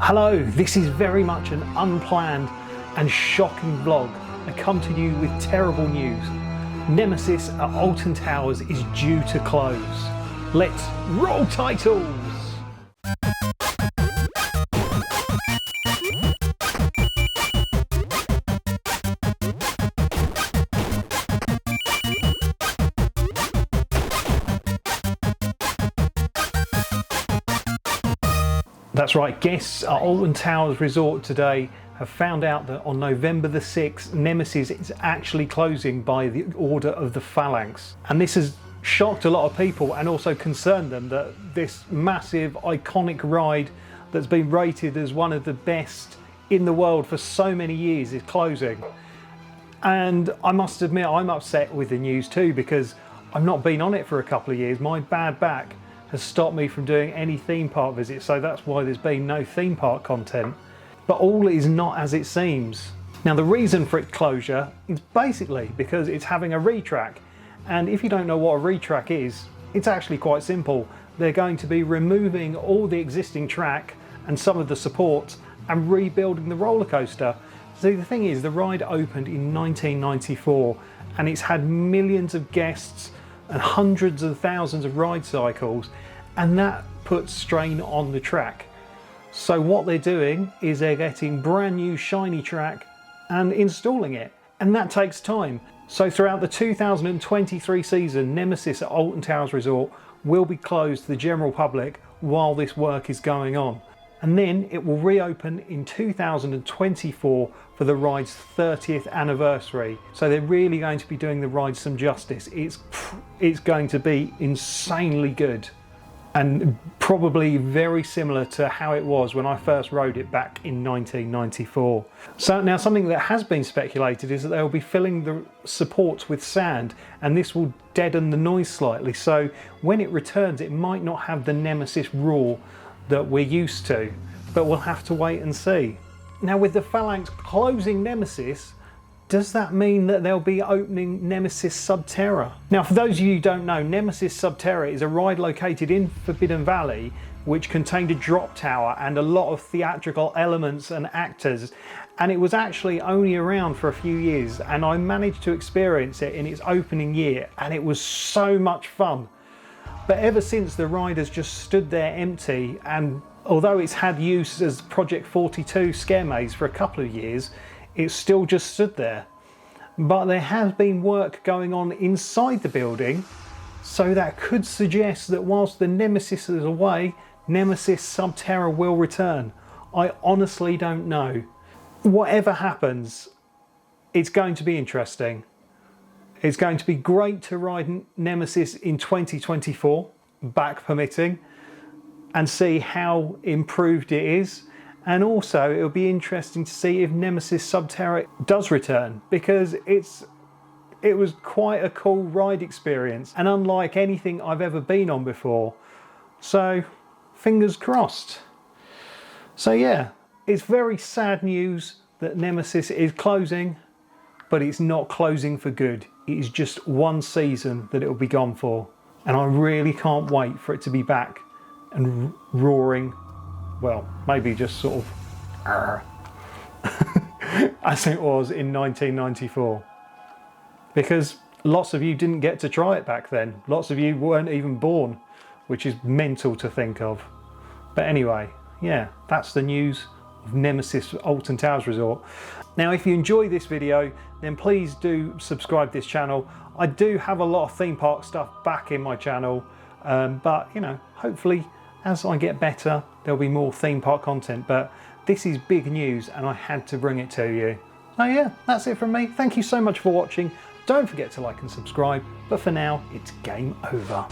Hello, this is very much an unplanned and shocking vlog. I come to you with terrible news. Nemesis at Alton Towers is due to close. Let's roll titles! That's right, guests at Alton Towers Resort today have found out that on November the 6th, Nemesis is actually closing by the order of the Phalanx. And this has shocked a lot of people and also concerned them that this massive, iconic ride that's been rated as one of the best in the world for so many years is closing. And I must admit, I'm upset with the news too, because I've not been on it for a couple of years. My bad back has stopped me from doing any theme park visits, so that's why there's been no theme park content. But all is not as it seems. Now, the reason for its closure is basically because it's having a retrack, and if you don't know what a retrack is, it's actually quite simple. They're going to be removing all the existing track and some of the supports and rebuilding the roller coaster. So the thing is, the ride opened in 1994 and it's had millions of guests and hundreds of thousands of ride cycles, and that puts strain on the track. So what they're doing is they're getting brand new shiny track and installing it, and that takes time. So throughout the 2023 season, Nemesis at Alton Towers Resort will be closed to the general public while this work is going on. And then it will reopen in 2024 for the ride's 30th anniversary. So they're really going to be doing the ride some justice. It's going to be insanely good and probably very similar to how it was when I first rode it back in 1994. So now, something that has been speculated is that they'll be filling the supports with sand, and this will deaden the noise slightly. So when it returns, it might not have the Nemesis roar that we're used to, but we'll have to wait and see. Now, with the Phalanx closing Nemesis, does that mean that they'll be opening Nemesis SubTerra? Now, for those of you who don't know, Nemesis SubTerra is a ride located in Forbidden Valley which contained a drop tower and a lot of theatrical elements and actors, and it was actually only around for a few years, and I managed to experience it in its opening year, and it was so much fun. But ever since, the ride has just stood there empty, and although it's had use as Project 42 scare maze for a couple of years, it's still just stood there. But there has been work going on inside the building, so that could suggest that whilst the Nemesis is away, Nemesis SubTerra will return. I honestly don't know. Whatever happens, it's going to be interesting. It's going to be great to ride Nemesis in 2024, back permitting, and see how improved it is. And also, it'll be interesting to see if Nemesis SubTerra does return, because it was quite a cool ride experience and unlike anything I've ever been on before. So, fingers crossed. So yeah, it's very sad news that Nemesis is closing, but it's not closing for good. It is just one season that it will be gone for, and I really can't wait for it to be back and roaring, well, maybe just sort of as it was in 1994, because lots of you didn't get to try it back then. Lots of you weren't even born, which is mental to think of. But anyway, yeah, that's the news of Nemesis Alton Towers Resort. Now, if you enjoy this video, then please do subscribe to this channel. I do have a lot of theme park stuff back in my channel, but you know, hopefully as I get better, there'll be more theme park content. But this is big news and I had to bring it to you. So yeah, that's it from me. Thank you so much for watching. Don't forget to like and subscribe, but for now, it's game over.